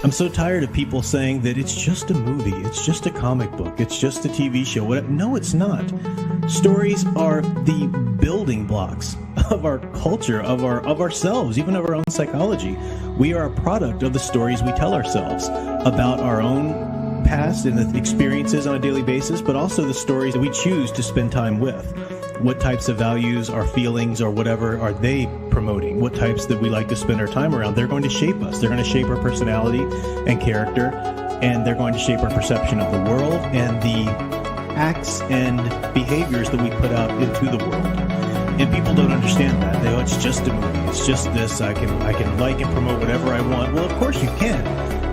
I'm so tired of people saying that it's just a movie, it's just a comic book, it's just a TV show. Whatever. No, it's not. Stories are the building blocks of our culture, of ourselves, even of our own psychology. We are a product of the stories we tell ourselves about our own past and the experiences on a daily basis, but also the stories that we choose to spend time with. What types of values, our feelings, or whatever are they promoting? What types that we like to spend our time around? They're going to shape us. They're going to shape our personality and character, and they're going to shape our perception of the world and the acts and behaviors that we put out into the world. And people don't understand that. They go, it's just a movie. It's just this. I can like and promote whatever I want. Well, of course you can,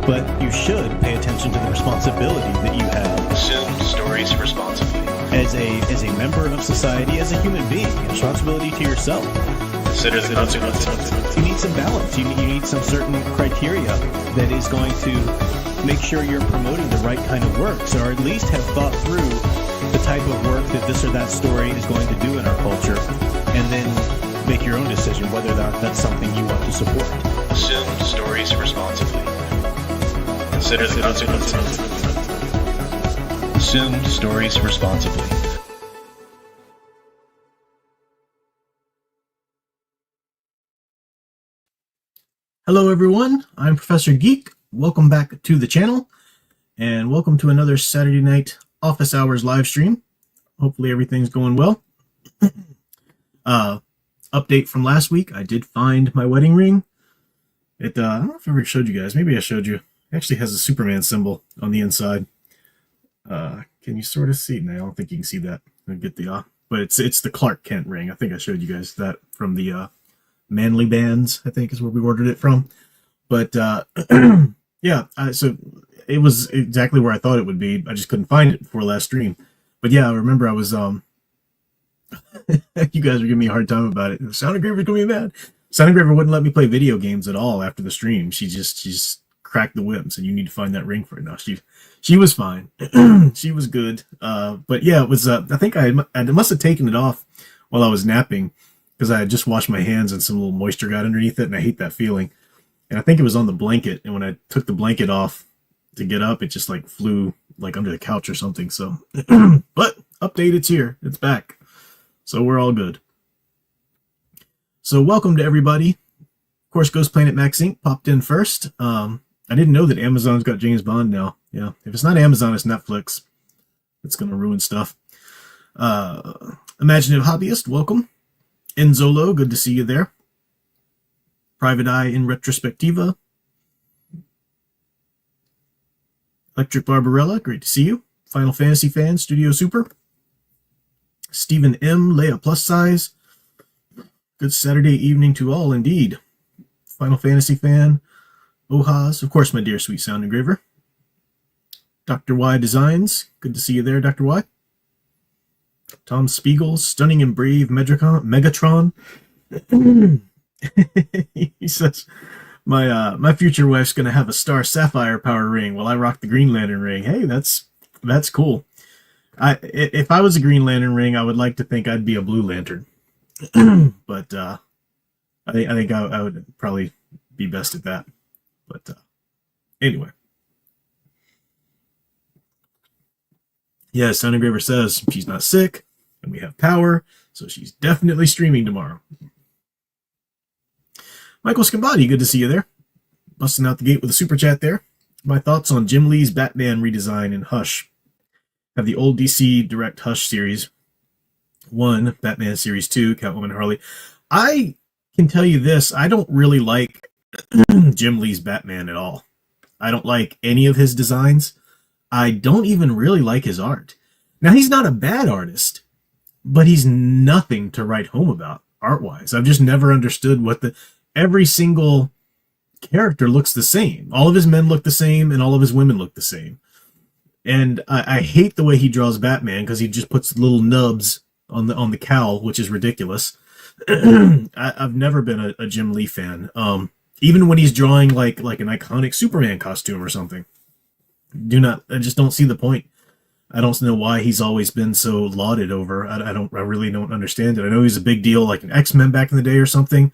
but you should pay attention to the responsibility that you have. Consume stories responsibly. As a member of society, as a human being, responsibility to yourself. Consider the consequences. You need some balance. You need some certain criteria that is going to make sure you're promoting the right kind of works, or at least have thought through the type of work that this or that story is going to do in our culture, and then make your own decision whether or not that's something you want to support. Consume stories responsibly. Consider the consequences. Consume stories responsibly. Hello everyone, I'm Professor Geek. Welcome back to the channel, and welcome to another Saturday night office hours live stream. Hopefully everything's going well. Update from last week, I did find my wedding ring. I don't know if I ever showed you guys, maybe I showed you. It actually has a Superman symbol on the inside. Can you sort of see? No, I don't think you can see that. I'll get the but it's the Clark Kent ring. I think I showed you guys that from the Manly Bands, I think is where we ordered it from. But yeah, so it was exactly where I thought it would be. I just couldn't find it before last stream. But yeah, I remember I was you guys were giving me a hard time about it. Sound Engraver's gonna be mad. Sound Engraver wouldn't let me play video games at all after the stream. She just cracked the whip and said, you need to find that ring for it now. She was fine. She was good. But yeah, it was I think I must have taken it off while I was napping, because I had just washed my hands and some little moisture got underneath it, and I hate that feeling. And I think it was on the blanket, and when I took the blanket off to get up, it just like flew like under the couch or something. So but update, it's here, it's back, so we're all good. So welcome to everybody. Of course, Ghost Planet Max Inc. popped in first. I didn't know that Amazon's got James Bond now. Yeah, if it's not Amazon, it's Netflix. It's gonna ruin stuff. Imaginative Hobbyist, welcome. Enzolo, good to see you there. Private Eye in Retrospectiva. Electric Barbarella, great to see you. Final Fantasy fan, Studio Super. Stephen M, Leia Plus Size. Good Saturday evening to all, indeed. Final Fantasy fan, Ohaz, of course, my dear sweet Sound Engraver. Dr. Y Designs, good to see you there, Dr. Y. Tom Spiegel, Stunning and Brave Megatron. He says, my future wife's gonna have a Star Sapphire power ring while I rock the Green Lantern ring. Hey, that's cool. If I was a Green Lantern ring, I would like to think I'd be a Blue Lantern. But I think I would probably be best at that. But anyway. Yeah, Sound Engraver says she's not sick, and we have power, so she's definitely streaming tomorrow. Michael Scambati, good to see you there. Busting out the gate with a super chat there. My thoughts on Jim Lee's Batman redesign in Hush. Have the old DC Direct Hush series 1, Batman Series 2, Catwoman Harley. I can tell you this, I don't really like Jim Lee's Batman at all. I don't like any of his designs. I don't even really like his art. Now, he's not a bad artist, but he's nothing to write home about art-wise. I've just never understood what every single character looks the same. All of his men look the same, and all of his women look the same. And I hate the way he draws Batman, because he just puts little nubs on the cowl, which is ridiculous. I've never been a Jim Lee fan. Even when he's drawing like an iconic Superman costume or something. I just don't see the point. I don't know why he's always been so lauded over. I really don't understand it. I know he's a big deal, like an X-Men back in the day or something.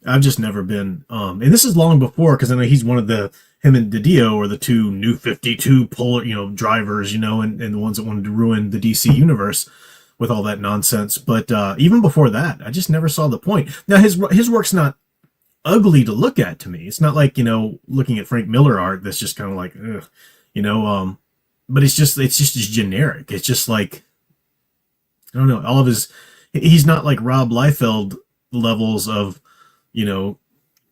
I've just never been, and this is long before, because I know he's one of him and Didio are the two new 52 polar, drivers, and the ones that wanted to ruin the DC universe with all that nonsense. But even before that, I just never saw the point. Now his work's not ugly to look at to me. It's not like, looking at Frank Miller art that's just kind of like, ugh, but it's just generic. It's just like, I don't know, he's not like Rob Liefeld levels of,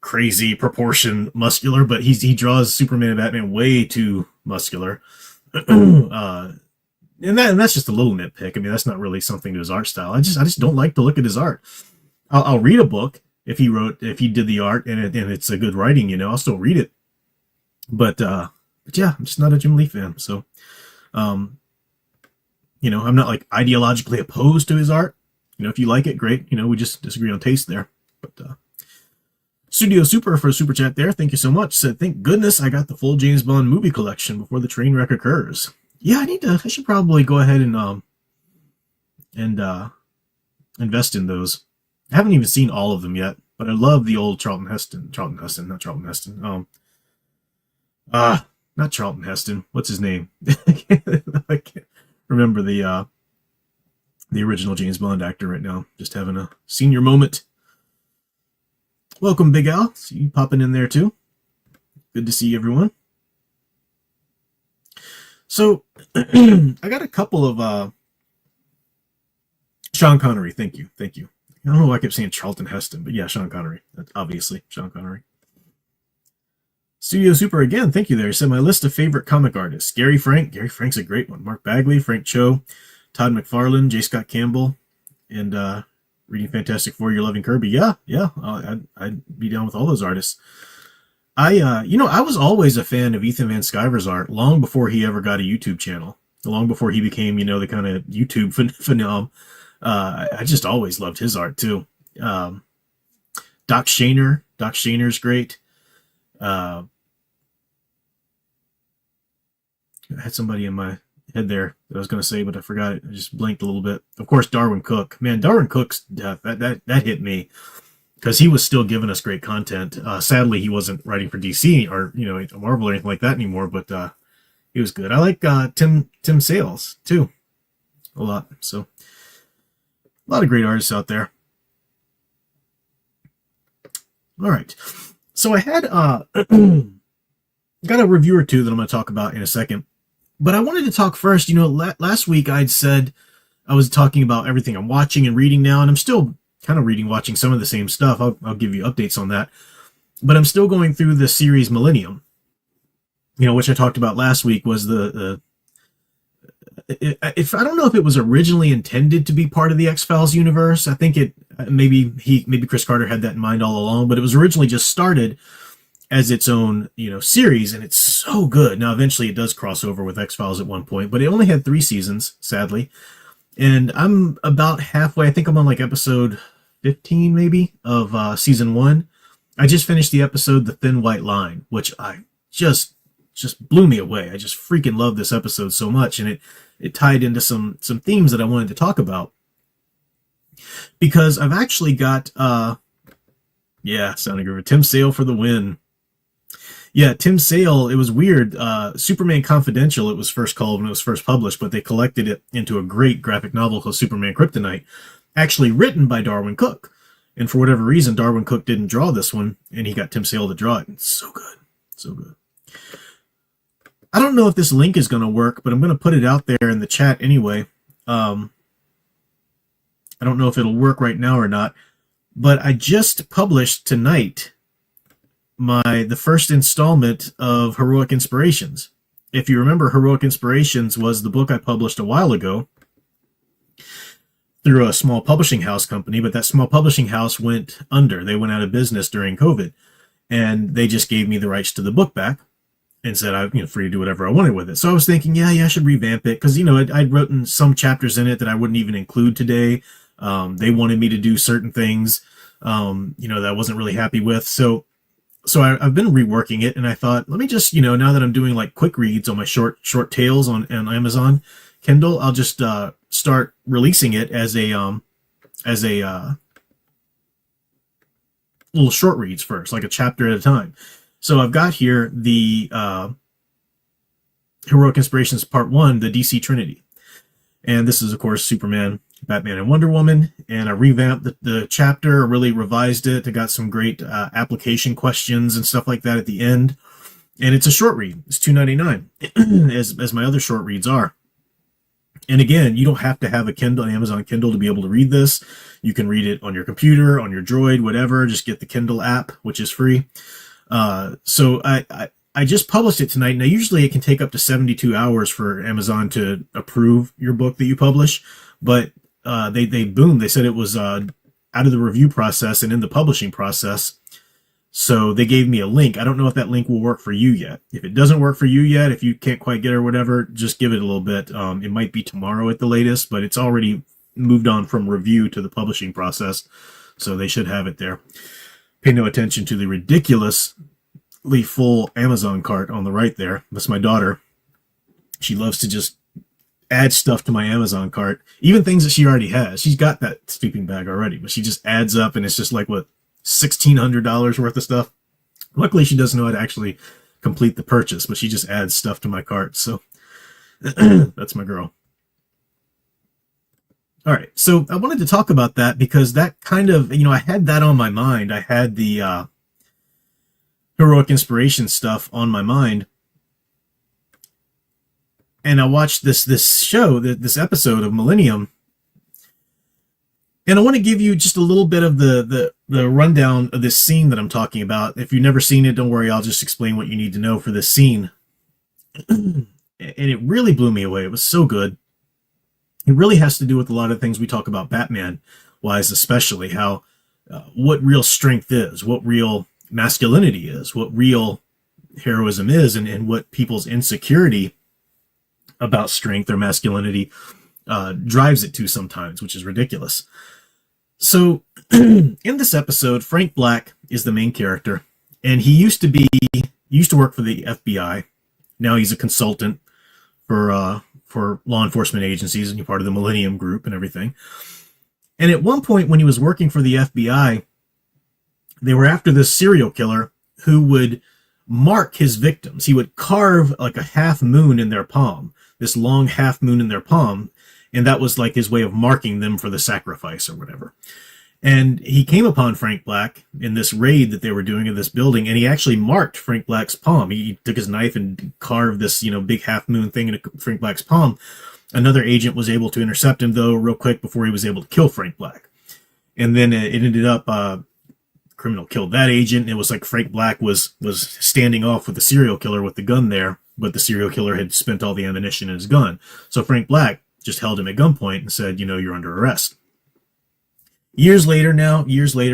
crazy proportion muscular, but he draws Superman and Batman way too muscular. And that's just a little nitpick. I mean, that's not really something to his art style. I just don't like to look at his art. I'll read a book if he did the art and it's a good writing, I'll still read it. But yeah, I'm just not a Jim Lee fan. So, I'm not like ideologically opposed to his art. If you like it, great. We just disagree on taste there. But Studio Super for a super chat there. Thank you so much. Said, thank goodness I got the full James Bond movie collection before the train wreck occurs. Yeah, I should probably go ahead and invest in those. I haven't even seen all of them yet, but I love the old Charlton Heston. Not Charlton Heston. Not Charlton Heston. What's his name? I can't remember the original James Bond actor right now. Just having a senior moment. Welcome, Big Al. See you popping in there too. Good to see everyone. So, I got a couple of Sean Connery. Thank you. I don't know why I kept saying Charlton Heston, but yeah, Sean Connery. That's obviously Sean Connery. Studio Super again. Thank you there. He said my list of favorite comic artists: Gary Frank. Gary Frank's a great one. Mark Bagley, Frank Cho, Todd McFarlane, J. Scott Campbell, and reading Fantastic Four, You're Loving Kirby. Yeah. I'd be down with all those artists. I was always a fan of Ethan Van Sciver's art long before he ever got a YouTube channel, long before he became, the kind of YouTube phenom. I just always loved his art too. Doc Shainer's great. I had somebody in my head there that I was going to say, but I forgot it. I just blinked a little bit. Of course, Darwin Cook. Man, Darwin Cook's death, that hit me because he was still giving us great content. Sadly, he wasn't writing for DC or, Marvel or anything like that anymore, but he was good. I like Tim Sales too a lot. So a lot of great artists out there. All right. So I had got a review or two that I'm going to talk about in a second. But I wanted to talk first. Last week I'd said I was talking about everything I'm watching and reading now, and I'm still kind of watching some of the same stuff. I'll give you updates on that. But I'm still going through the series Millennium, which I talked about last week was if I don't know if it was originally intended to be part of the X-Files universe. I think maybe Chris Carter had that in mind all along, but it was originally just started as its own, series, and it's so good. Now, eventually it does cross over with X-Files at one point, but it only had 3 seasons, sadly. And I'm about halfway. I think I'm on like episode 15, maybe, of season 1. I just finished the episode, The Thin White Line, which I just blew me away. I just freaking love this episode so much, and it tied into some themes that I wanted to talk about. Because I've actually got, Sounding Groover, Tim Sale for the win. Yeah, Tim Sale, it was weird. Superman Confidential, it was first called when it was first published, but they collected it into a great graphic novel called Superman Kryptonite, actually written by Darwin Cook. And for whatever reason, Darwin Cook didn't draw this one, and he got Tim Sale to draw it. It's so good. So good. I don't know if this link is going to work, but I'm going to put it out there in the chat anyway. I don't know if it'll work right now or not, but I just published tonight the first installment of Heroic Inspirations. If you remember, Heroic Inspirations was the book I published a while ago through a small publishing house company, but that small publishing house went under. They went out of business during COVID, and they just gave me the rights to the book back and said I'm free to do whatever I wanted with it. So I was thinking, I should revamp it because, I'd written some chapters in it that I wouldn't even include today. They wanted me to do certain things, that I wasn't really happy with. So I've been reworking it, and I thought, let me just, now that I'm doing like quick reads on my short tales on Amazon Kindle, I'll just start releasing it as a little short reads first, like a chapter at a time. So I've got here the Heroic Inspirations Part 1, the DC Trinity. And this is, of course, Superman, Batman, and Wonder Woman. And I revamped the chapter, really revised it. I got some great application questions and stuff like that at the end. And it's a short read. It's $2.99, as my other short reads are. And again, you don't have to have a Kindle, an Amazon Kindle, to be able to read this. You can read it on your computer, on your Droid, whatever. Just get the Kindle app, which is free. So I just published it tonight. Now, usually it can take up to 72 hours for Amazon to approve your book that you publish, but they said it was out of the review process and in the publishing process. So they gave me a link. I don't know if that link will work for you yet. If it doesn't work for you yet, if you can't quite get it or whatever, just give it a little bit. It might be tomorrow at the latest, but it's already moved on from review to the publishing process, so they should have it there. Pay no attention to the ridiculously full Amazon cart on the right there. That's my daughter. She loves to just add stuff to my Amazon cart, even things that she already has. She's got that sleeping bag already, but she just adds up, and it's just like, what, $1,600 worth of stuff. Luckily, she doesn't know how to actually complete the purchase, but she just adds stuff to my cart. So that's my girl. All right. So I wanted to talk about that because that kind of, I had that on my mind. I had the Heroic Inspiration stuff on my mind. And I watched this show, this episode of Millennium. And I want to give you just a little bit of the rundown of this scene that I'm talking about. If you've never seen it, don't worry. I'll just explain what you need to know for this scene. And it really blew me away. It was so good. It really has to do with a lot of things we talk about Batman-wise, especially how what real strength is, what real masculinity is, what real heroism is, and what people's insecurity about strength or masculinity drives it to sometimes, which is ridiculous. So in this episode, Frank Black is the main character, and he used to work for the FBI. Now he's a consultant for law enforcement agencies, and he's part of the Millennium Group and everything. And at one point when he was working for the FBI, they were after this serial killer who would mark his victims. He would carve like a half moon in their palm, this long half moon in their palm, and that was like his way of marking them for the sacrifice or whatever. And he came upon Frank Black in this raid that they were doing in this building, and he actually marked Frank Black's palm. He took his knife and carved this, big half moon thing in Frank Black's palm. Another agent was able to intercept him, though, real quick before he was able to kill Frank Black. And then it ended up, the criminal killed that agent. It was like Frank Black was standing off with the serial killer with the gun there, but the serial killer had spent all the ammunition in his gun. So Frank Black just held him at gunpoint and said, you're under arrest. Years later,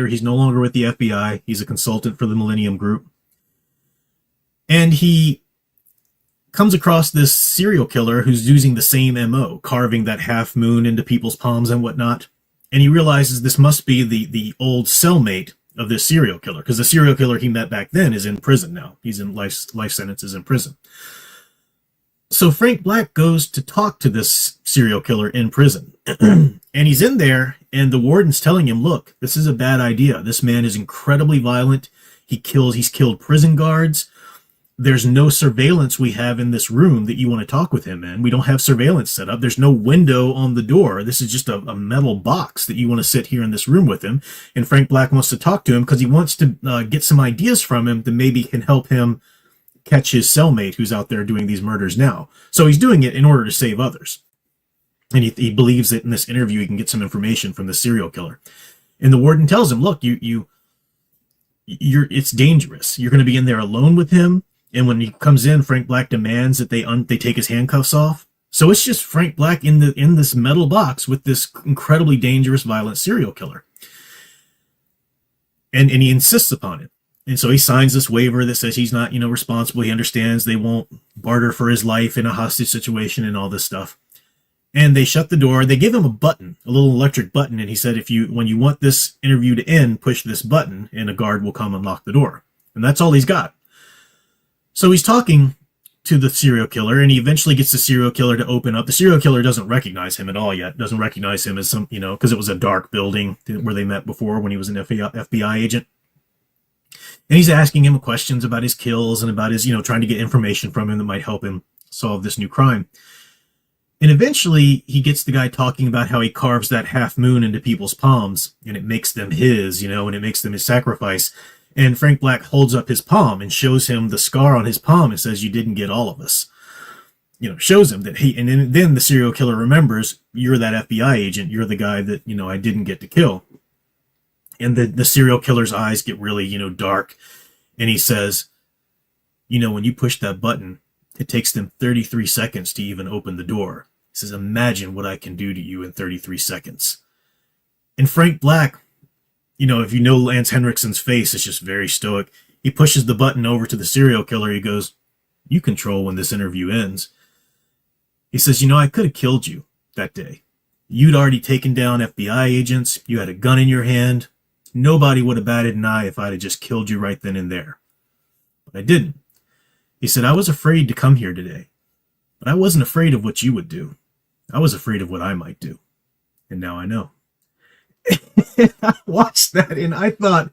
he's no longer with the FBI. He's a consultant for the Millennium Group. And he comes across this serial killer who's using the same MO, carving that half moon into people's palms and whatnot. And he realizes this must be the old cellmate of this serial killer, because the serial killer he met back then is in prison now. He's in life sentences in prison. So Frank Black goes to talk to this serial killer in prison. And he's in there, and the warden's telling him, look, this is a bad idea. This man is incredibly violent. He's killed prison guards. There's no surveillance we have in this room that you want to talk with him in. We don't have surveillance set up. There's no window on the door. This is just a metal box that you want to sit here in this room with him. And Frank Black wants to talk to him because he wants to get some ideas from him that maybe can help him catch his cellmate who's out there doing these murders now. So he's doing it in order to save others. And he believes that in this interview he can get some information from the serial killer. And the warden tells him, look, it's dangerous. You're going to be in there alone with him. And when he comes in, Frank Black demands that they take his handcuffs off. So it's just Frank Black in this metal box with this incredibly dangerous, violent serial killer. And he insists upon it. And so he signs this waiver that says he's not, responsible. He understands they won't barter for his life in a hostage situation and all this stuff. And they shut the door. They give him a button, a little electric button. And he said, when you want this interview to end, push this button and a guard will come and lock the door. And that's all he's got. So he's talking to the serial killer, and he eventually gets the serial killer to open up. The serial killer doesn't recognize him at all yet. Doesn't recognize him as because it was a dark building where they met before when he was an FBI agent. And he's asking him questions about his kills and about his, trying to get information from him that might help him solve this new crime. And eventually he gets the guy talking about how he carves that half moon into people's palms and it makes them his, and it makes them his sacrifice. And Frank Black holds up his palm and shows him the scar on his palm and says, "You didn't get all of us." Shows him that and then the serial killer remembers, "You're that FBI agent. You're the guy that, I didn't get to kill." And the serial killer's eyes get really, dark. And he says, "When you push that button, it takes them 33 seconds to even open the door." He says, "Imagine what I can do to you in 33 seconds. And Frank Black, if you know Lance Henriksen's face, it's just very stoic. He pushes the button over to the serial killer. He goes, "You control when this interview ends." He says, "I could have killed you that day. You'd already taken down FBI agents. You had a gun in your hand. Nobody would have batted an eye if I'd have just killed you right then and there. But I didn't." He said, "I was afraid to come here today. But I wasn't afraid of what you would do. I was afraid of what I might do. And now I know." I watched that and I thought,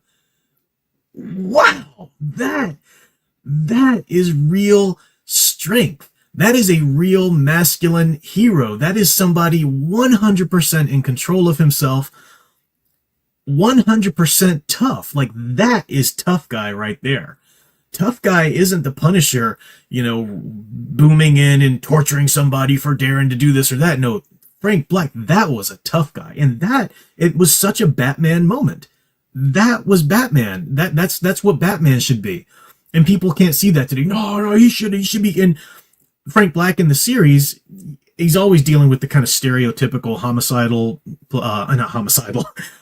wow, that is real strength. That is a real masculine hero. That is somebody 100% in control of himself, 100% tough. Like, that is tough guy right there. Tough guy isn't the Punisher, booming in and torturing somebody for daring to do this or that. No, Frank Black, that was a tough guy. And it was such a Batman moment. That was Batman. That's what Batman should be. And people can't see that today. No, he should be. And Frank Black in the series, he's always dealing with the kind of stereotypical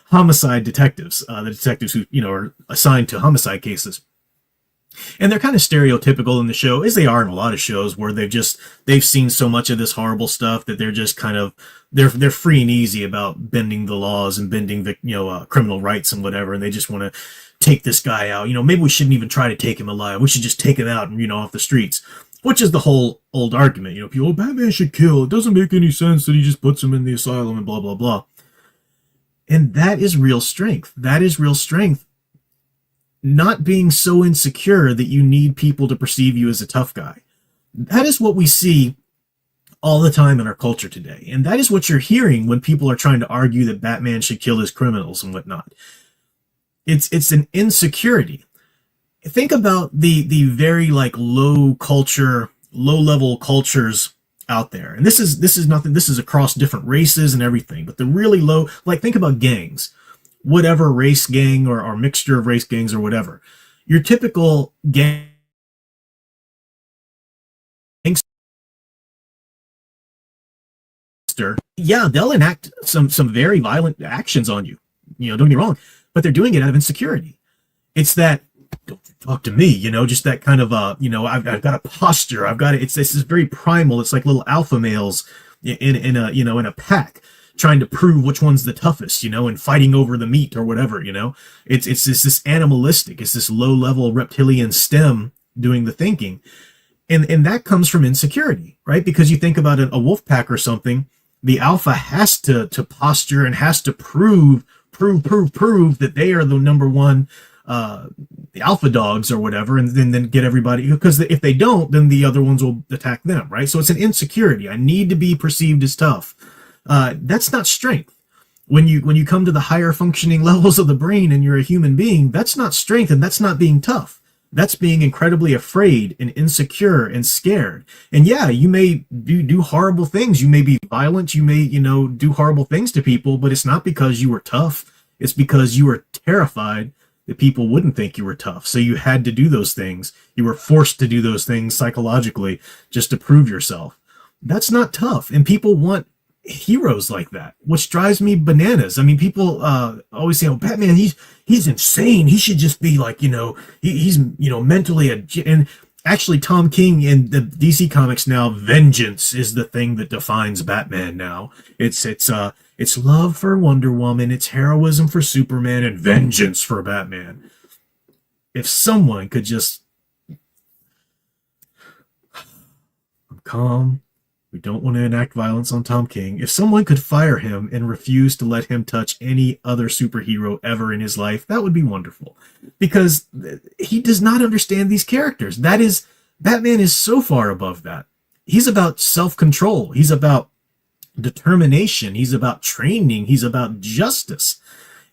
homicide detectives, the detectives who, are assigned to homicide cases. And they're kind of stereotypical in the show, as they are in a lot of shows, where they've seen so much of this horrible stuff that they're just kind of, they're free and easy about bending the laws and bending the, criminal rights and whatever. And they just want to take this guy out. Maybe we shouldn't even try to take him alive. We should just take him out and, off the streets, which is the whole old argument. People, Batman should kill. It doesn't make any sense that he just puts him in the asylum and blah, blah, blah. And that is real strength. That is real strength. Not being so insecure that you need people to perceive you as a tough guy. That is what we see all the time in our culture today. And that is what you're hearing when people are trying to argue that Batman should kill his criminals and whatnot. It's an insecurity. Think about the very low level cultures out there. And this is nothing, this is across different races and everything, but the really low, think about gangs. Whatever race gang or mixture of race gangs or whatever. Your typical gangster, yeah, they'll enact some very violent actions on you. Don't get me wrong, but they're doing it out of insecurity. It's that, "Don't talk to me," just that kind of, I've got a posture. This is very primal. It's like little alpha males in a pack, trying to prove which one's the toughest, and fighting over the meat or whatever, It's this animalistic, it's this low-level reptilian stem doing the thinking. And that comes from insecurity, right? Because you think about a wolf pack or something, the alpha has to posture and has to prove that they are the number one, the alpha dogs or whatever, and then get everybody, because if they don't, then the other ones will attack them, right? So it's an insecurity. I need to be perceived as tough. That's not strength. When you come to the higher functioning levels of the brain and you're a human being, that's not strength, and that's not being tough. That's being incredibly afraid and insecure and scared. And yeah, you may do horrible things. You may be violent. You may, do horrible things to people, but it's not because you were tough. It's because you were terrified that people wouldn't think you were tough. So you had to do those things. You were forced to do those things psychologically just to prove yourself. That's not tough. And people want heroes like that, which drives me bananas. I mean, people always say, "Oh, Batman, he's insane. He should just be like, he's mentally and actually Tom King in the DC comics now, vengeance is the thing that defines Batman now. It's love for Wonder Woman, it's heroism for Superman, and vengeance for Batman. If someone could just, I'm calm. We don't want to enact violence on Tom King. If someone could fire him and refuse to let him touch any other superhero ever in his life, that would be wonderful. Because he does not understand these characters. Batman is so far above that. He's about self-control. He's about determination. He's about training. He's about justice.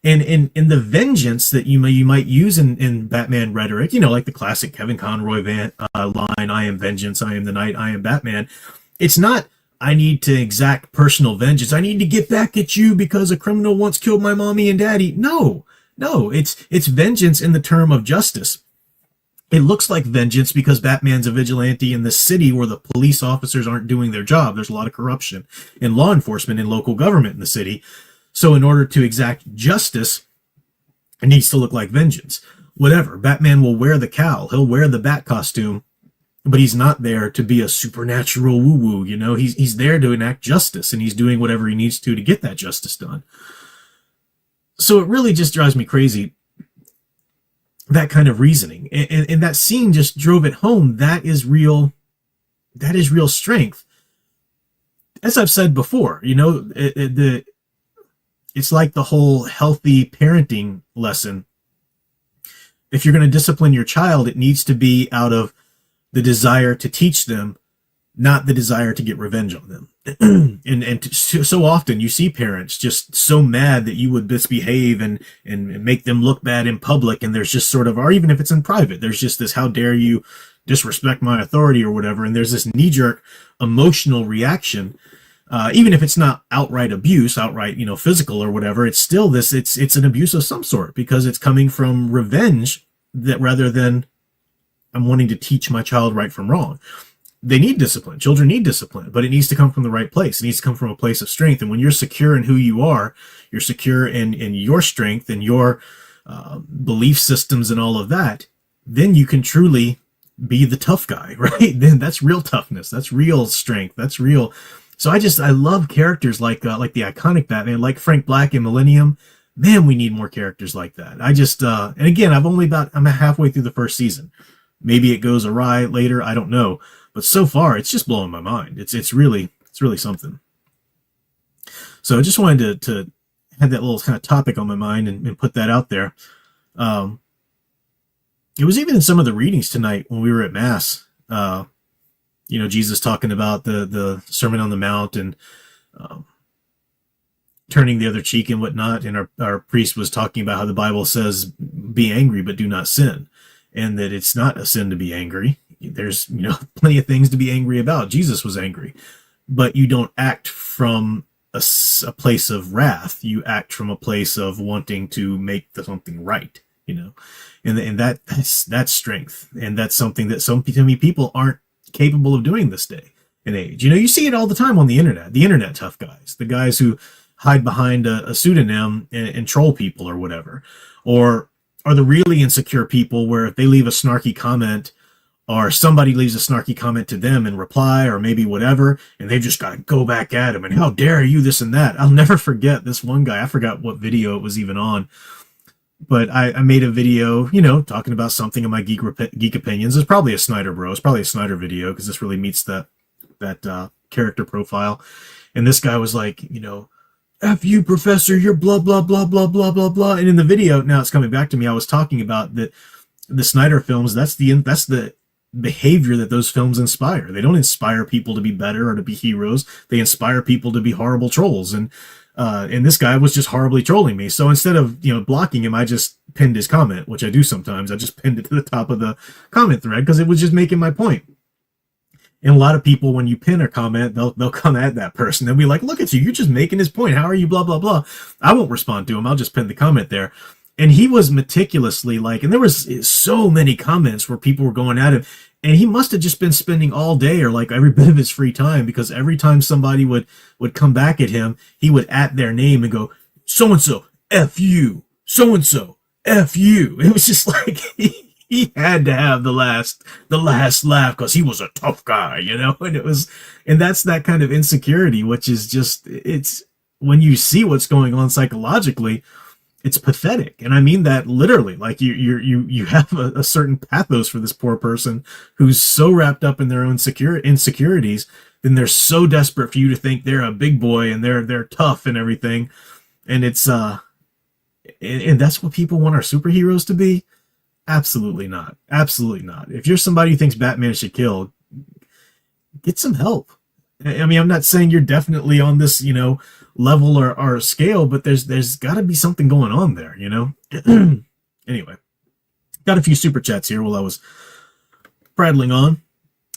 And in the vengeance that you might use in Batman rhetoric, like the classic Kevin Conroy line, I am vengeance, I am the night, I am Batman. It's not, I need to exact personal vengeance. I need to get back at you because a criminal once killed my mommy and daddy. No, it's vengeance in the term of justice. It looks like vengeance because Batman's a vigilante in the city where the police officers aren't doing their job. There's a lot of corruption in law enforcement and local government in the city. So in order to exact justice, it needs to look like vengeance. Whatever. Batman will wear the cowl. He'll wear the bat costume, but he's not there to be a supernatural woo-woo, He's there to enact justice, and he's doing whatever he needs to get that justice done. So it really just drives me crazy, that kind of reasoning. And that scene just drove it home. That is real strength. As I've said before, it's like the whole healthy parenting lesson. If you're going to discipline your child, it needs to be out of the desire to teach them, not the desire to get revenge on them. So often you see parents just so mad that you would misbehave and make them look bad in public. And there's just sort of, or even if it's in private, there's just this, how dare you disrespect my authority or whatever. And there's this knee-jerk emotional reaction. Even if it's not outright abuse, outright, physical or whatever, it's still it's an abuse of some sort because it's coming from revenge that rather than I'm wanting to teach my child right from wrong. They need discipline. Children need discipline, but it needs to come from the right place. It needs to come from a place of strength. And when you're secure in who you are, you're secure in your strength and your belief systems and all of that, then you can truly be the tough guy, right? Then that's real toughness. That's real strength. That's real. So I love characters like the iconic Batman, like Frank Black in Millennium. Man, we need more characters like that. And again, I'm halfway through the first season. Maybe it goes awry later. I don't know. But so far, it's just blowing my mind. It's really something. So I just wanted to have that little kind of topic on my mind and put that out there. It was even in some of the readings tonight when we were at Mass. Jesus talking about the Sermon on the Mount and turning the other cheek and whatnot. And our priest was talking about how the Bible says, be angry, but do not sin. And that it's not a sin to be angry. There's, plenty of things to be angry about. Jesus was angry. But you don't act from a place of wrath. You act from a place of wanting to make something right, And that's strength. And that's something that so many people aren't capable of doing this day and age. You see it all the time on the internet tough guys, the guys who hide behind a pseudonym and troll people or whatever, or are the really insecure people where if they leave a snarky comment or somebody leaves a snarky comment to them in reply or maybe whatever, and they've just got to go back at him and how dare you this and that. I'll never forget this one guy. I forgot what video it was even on, but I made a video, talking about something in my geek opinions. It's probably a Snyder bro. It's probably a Snyder video because this really meets that character profile. And this guy was like, F you, professor, you're blah, blah, blah, blah, blah, blah, blah. And in the video, now it's coming back to me, I was talking about that the Snyder films, that's the behavior that those films inspire. They don't inspire people to be better or to be heroes. They inspire people to be horrible trolls. And this guy was just horribly trolling me. So instead of, blocking him, I just pinned his comment, which I do sometimes. I just pinned it to the top of the comment thread because it was just making my point. And a lot of people, when you pin a comment, they'll come at that person. They'll be like, look at you. You're just making his point. How are you? Blah, blah, blah. I won't respond to him. I'll just pin the comment there. And he was meticulously and there was so many comments where people were going at him. And he must have just been spending all day or every bit of his free time, because every time somebody would come back at him, he would at their name and go, so-and-so, F you, so-and-so, F you. It was just like he had to have the last laugh because he was a tough guy, and that's that kind of insecurity, which is just, it's when you see what's going on psychologically, it's pathetic. And I mean that literally. You have a certain pathos for this poor person who's so wrapped up in their own insecurities then they're so desperate for you to think they're a big boy and they're tough and everything. And it's and that's what people want our superheroes to be. Absolutely not. Absolutely not. If you're somebody who thinks Batman should kill, get some help. I mean, I'm not saying you're definitely on this, level or scale, but there's got to be something going on there, Anyway, got a few super chats here while I was prattling on.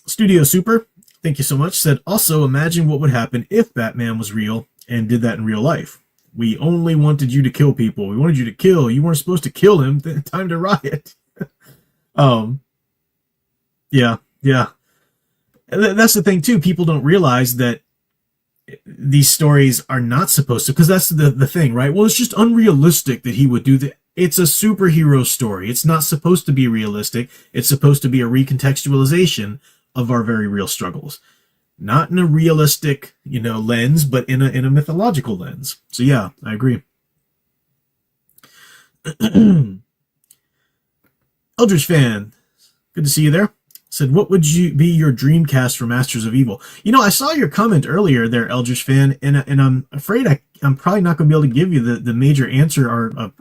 Studio Super, thank you so much, said, also imagine what would happen if Batman was real and did that in real life. We only wanted you to kill people. We wanted you to kill. You weren't supposed to kill him. Time to riot. Yeah. That's the thing, too. People don't realize that these stories are not supposed to, because that's the thing, right? Well, it's just unrealistic that he would do that. It's a superhero story. It's not supposed to be realistic. It's supposed to be a recontextualization of our very real struggles. Not in a realistic, lens, but in a mythological lens. So yeah, I agree. Eldridge fan, good to see you there. Said, what would be your dream cast for Masters of Evil? I saw your comment earlier there, Eldridge fan, and I'm afraid I'm probably not going to be able to give you the major answer or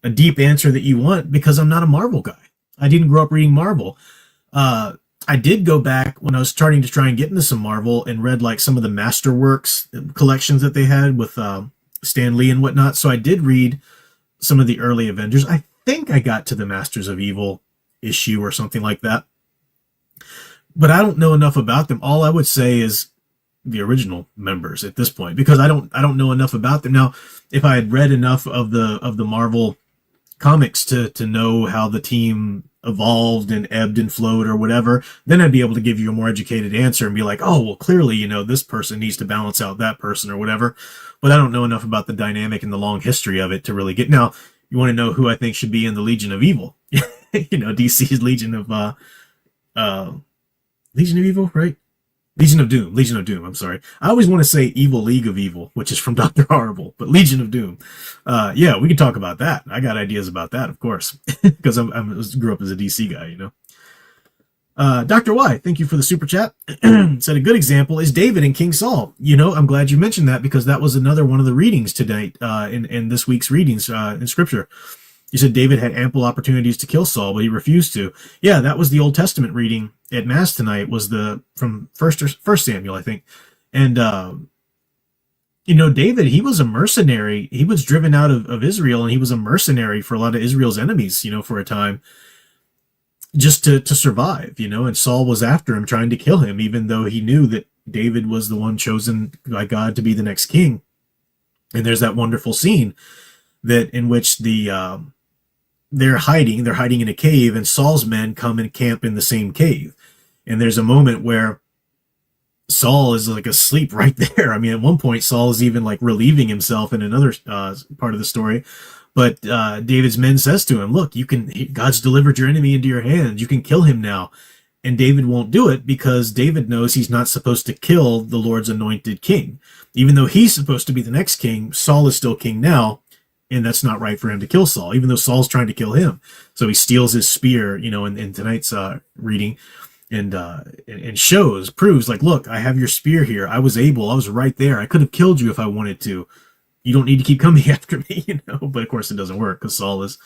a deep answer that you want, because I'm not a Marvel guy. I didn't grow up reading Marvel. I did go back when I was starting to try and get into some Marvel and read like some of the Masterworks collections that they had with Stan Lee and whatnot. So I did read some of the early Avengers. I think I got to the Masters of Evil issue or something like that. But I don't know enough about them. All I would say is the original members at this point, because I don't know enough about them. Now, if I had read enough of the Marvel comics to know how the team evolved and ebbed and flowed or whatever, then I'd be able to give you a more educated answer and be like, oh, well, clearly, this person needs to balance out that person or whatever. But I don't know enough about the dynamic and the long history of it to really get. Now, you want to know who I think should be in the Legion of Evil? DC's Legion of Evil, right? Legion of Doom, I'm sorry. I always want to say Evil League of Evil, which is from Dr. Horrible, but Legion of Doom. Yeah, we can talk about that. I got ideas about that, of course, because I grew up as a DC guy, Dr. Y, thank you for the super chat. Said a good example is David in King Saul. I'm glad you mentioned that, because that was another one of the readings today in this week's readings in Scripture. You said David had ample opportunities to kill Saul, but he refused to. Yeah, that was the Old Testament reading at Mass tonight, was from First Samuel, I think. And, David, he was a mercenary. He was driven out of Israel, and he was a mercenary for a lot of Israel's enemies, for a time, just to survive, and Saul was after him, trying to kill him, even though he knew that David was the one chosen by God to be the next king. And there's that wonderful scene in which they're hiding in a cave, and Saul's men come and camp in the same cave. And there's a moment where Saul is like asleep right there. I mean, at one point, Saul is even like relieving himself in another part of the story. But David's men says to him, look, God's delivered your enemy into your hands. You can kill him now. And David won't do it, because David knows he's not supposed to kill the Lord's anointed king. Even though he's supposed to be the next king, Saul is still king now. And that's not right for him to kill Saul, even though Saul's trying to kill him. So he steals his spear, in tonight's reading, and proves like, look, I have your spear here. I was right there. I could have killed you if I wanted to. You don't need to keep coming after me, But of course it doesn't work, because Saul is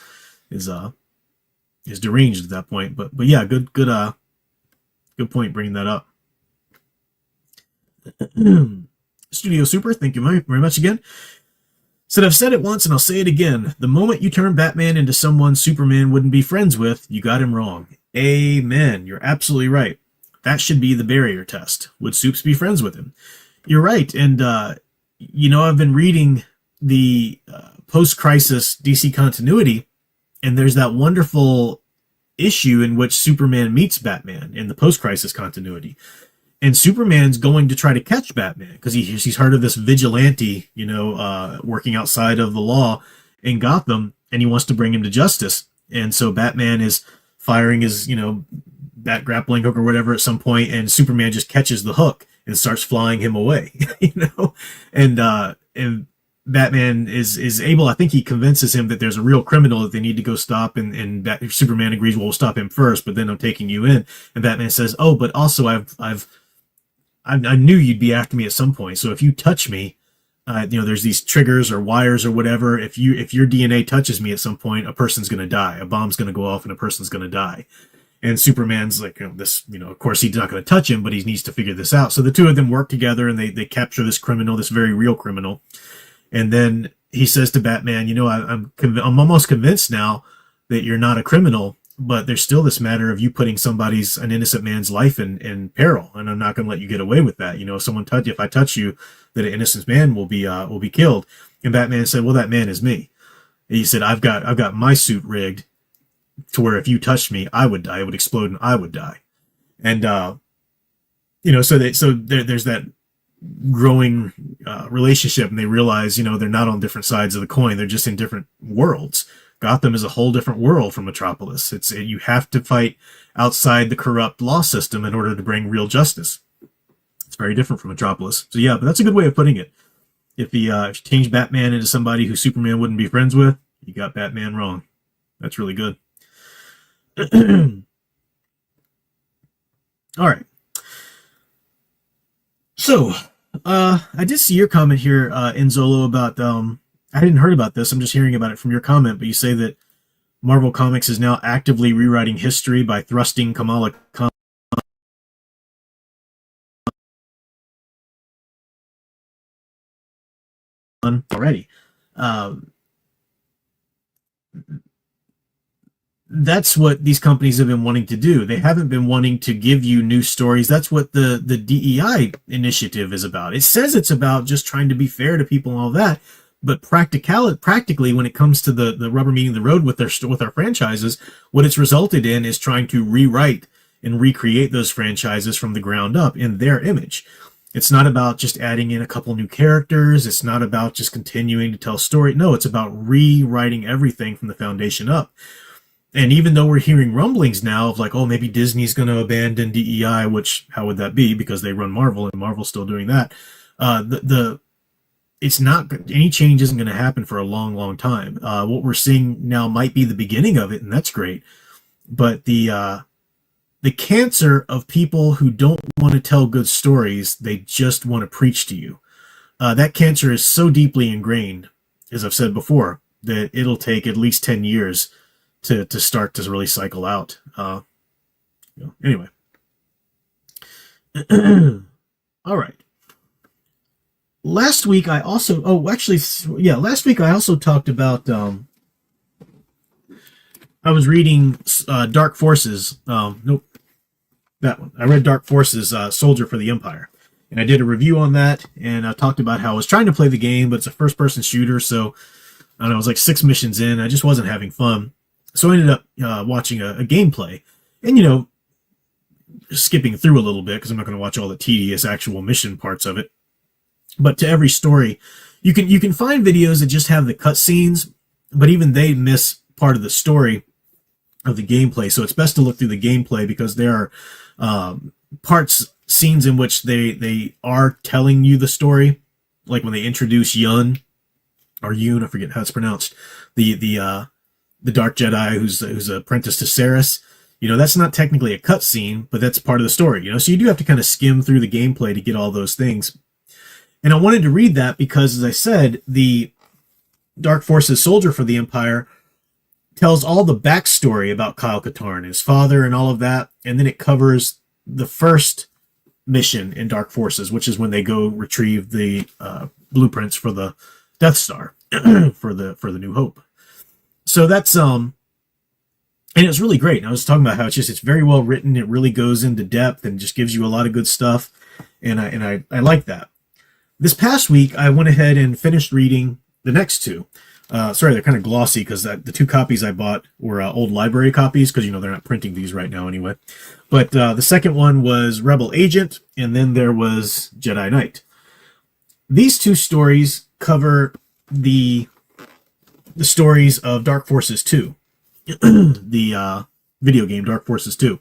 deranged at that point. But yeah, good point bringing that up. Studio Super, thank you very much again. Said, I've said it once and I'll say it again. The moment you turn Batman into someone Superman wouldn't be friends with, you got him wrong. Amen. You're absolutely right. That should be the barrier test. Would Supes be friends with him? You're right. And, I've been reading the post-crisis DC continuity, and there's that wonderful issue in which Superman meets Batman in the post-crisis continuity. And Superman's going to try to catch Batman because he's heard of this vigilante, working outside of the law in Gotham, and he wants to bring him to justice. And so Batman is firing his, bat grappling hook or whatever at some point, and Superman just catches the hook and starts flying him away, And Batman is able, I think he convinces him that there's a real criminal that they need to go stop, and Superman agrees, well, we'll stop him first, but then I'm taking you in. And Batman says, oh, but also I've I knew you'd be after me at some point. So if you touch me, there's these triggers or wires or whatever. If your DNA touches me at some point, a person's going to die. A bomb's going to go off and a person's going to die. And Superman's like, of course he's not going to touch him, but he needs to figure this out. So the two of them work together and they capture this criminal, this very real criminal. And then he says to Batman, I'm almost convinced now that you're not a criminal, but there's still this matter of you putting an innocent man's life in peril. And I'm not going to let you get away with that. If I touch you, that an innocent man will be killed. And Batman said, well, that man is me. And he said, I've got my suit rigged to where if you touched me, I would die. It would explode and I would die. And, there's that growing relationship, and they realize, they're not on different sides of the coin. They're just in different worlds. Gotham is a whole different world from Metropolis. You have to fight outside the corrupt law system in order to bring real justice. It's very different from Metropolis. So yeah, but that's a good way of putting it. If you change Batman into somebody who Superman wouldn't be friends with, you got Batman wrong. That's really good. All right. So, I did see your comment here, Enzolo, about, I hadn't heard about this. I'm just hearing about it from your comment, but you say that Marvel Comics is now actively rewriting history by thrusting Kamala Khan already. That's what these companies have been wanting to do. They haven't been wanting to give you new stories. That's what the DEI initiative is about. It says it's about just trying to be fair to people and all that, but practically, when it comes to the rubber meeting the road with our franchises, what it's resulted in is trying to rewrite and recreate those franchises from the ground up in their image. It's not about just adding in a couple new characters. It's not about just continuing to tell story. No, it's about rewriting everything from the foundation up. And even though we're hearing rumblings now of like, oh, maybe Disney's going to abandon DEI, which how would that be? Because they run Marvel and Marvel's still doing that. It's not, any change isn't going to happen for a long, long time. What we're seeing now might be the beginning of it, and that's great. But the cancer of people who don't want to tell good stories, they just want to preach to you. That cancer is so deeply ingrained, as I've said before, that it'll take at least 10 years to start to really cycle out. Anyway. All right. Last week I also talked about I was reading Dark Forces. Nope. That one. I read Dark Forces, Soldier for the Empire. And I did a review on that, and I talked about how I was trying to play the game, but it's a first-person shooter, so I don't know, it was like 6 missions in. I just wasn't having fun. So I ended up watching a gameplay, and skipping through a little bit because I'm not going to watch all the tedious actual mission parts of it. But to every story, you can find videos that just have the cutscenes, but even they miss part of the story of the gameplay. So it's best to look through the gameplay because there are scenes in which they are telling you the story, like when they introduce Yun or Yoon, I forget how it's pronounced, the Dark Jedi who's apprenticed to Saris. That's not technically a cutscene, but that's part of the story. So you do have to kind of skim through the gameplay to get all those things. And I wanted to read that because, as I said, the Dark Forces Soldier for the Empire tells all the backstory about Kyle Katarn, his father, and all of that, and then it covers the first mission in Dark Forces, which is when they go retrieve the blueprints for the Death Star for the New Hope. So that's and it's really great. And I was talking about how it's very well written. It really goes into depth and just gives you a lot of good stuff, and I like that. This past week, I went ahead and finished reading the next two. Sorry, they're kind of glossy because the 2 copies I bought were old library copies because, they're not printing these right now anyway. But the second one was Rebel Agent, and then there was Jedi Knight. These 2 stories cover the stories of Dark Forces 2, the video game Dark Forces 2.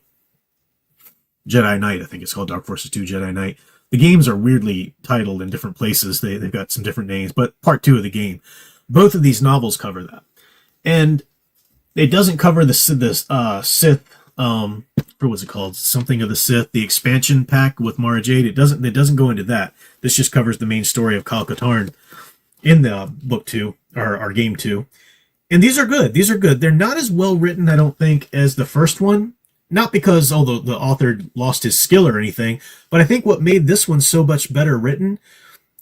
Jedi Knight, I think it's called Dark Forces 2 Jedi Knight. The games are weirdly titled in different places. They've got some different names, but part 2 of the game. Both of these novels cover that. And it doesn't cover the Sith what's it called? Something of the Sith, the expansion pack with Mara Jade. It doesn't go into that. This just covers the main story of Kyle Katarn in the book 2 or game 2. And these are good. These are good. They're not as well written, I don't think, as the first one. Not because the author lost his skill or anything, but I think what made this one so much better written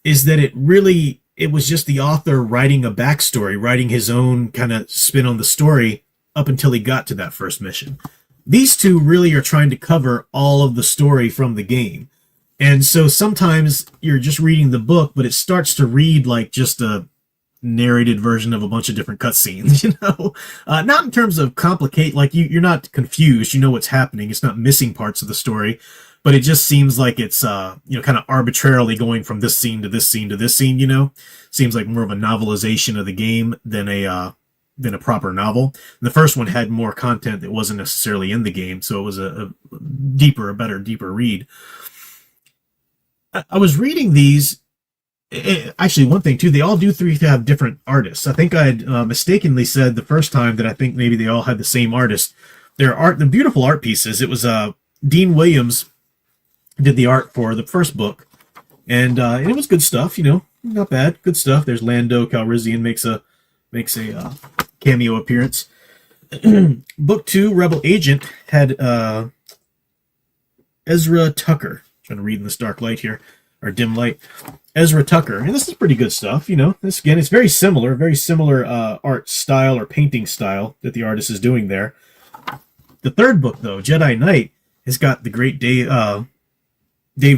is that it was just the author writing a backstory, writing his own kind of spin on the story up until he got to that first mission. These two really are trying to cover all of the story from the game. And so sometimes you're just reading the book, but it starts to read like just a narrated version of a bunch of different cutscenes, not in terms of complicate, like you're not confused, you know what's happening. It's not missing parts of the story, but it just seems like it's, kind of arbitrarily going from this scene to this scene to this scene, seems like more of a novelization of the game than a proper novel. And the first one had more content that wasn't necessarily in the game. So it was a deeper read. I was reading these. Actually, one thing too, they all do have different artists. I think I had mistakenly said the first time that I think maybe they all had the same artist. The beautiful art pieces. It was Dean Williams did the art for the first book, and it was good stuff. Not bad, good stuff. There's Lando Calrissian makes a cameo appearance. Book 2, Rebel Agent, had Ezra Tucker. I'm trying to read in this dark light here, or dim light. Ezra Tucker, and this is pretty good stuff. This again, it's very similar art style or painting style that the artist is doing there. The third book, though, Jedi Knight, has got the great Dave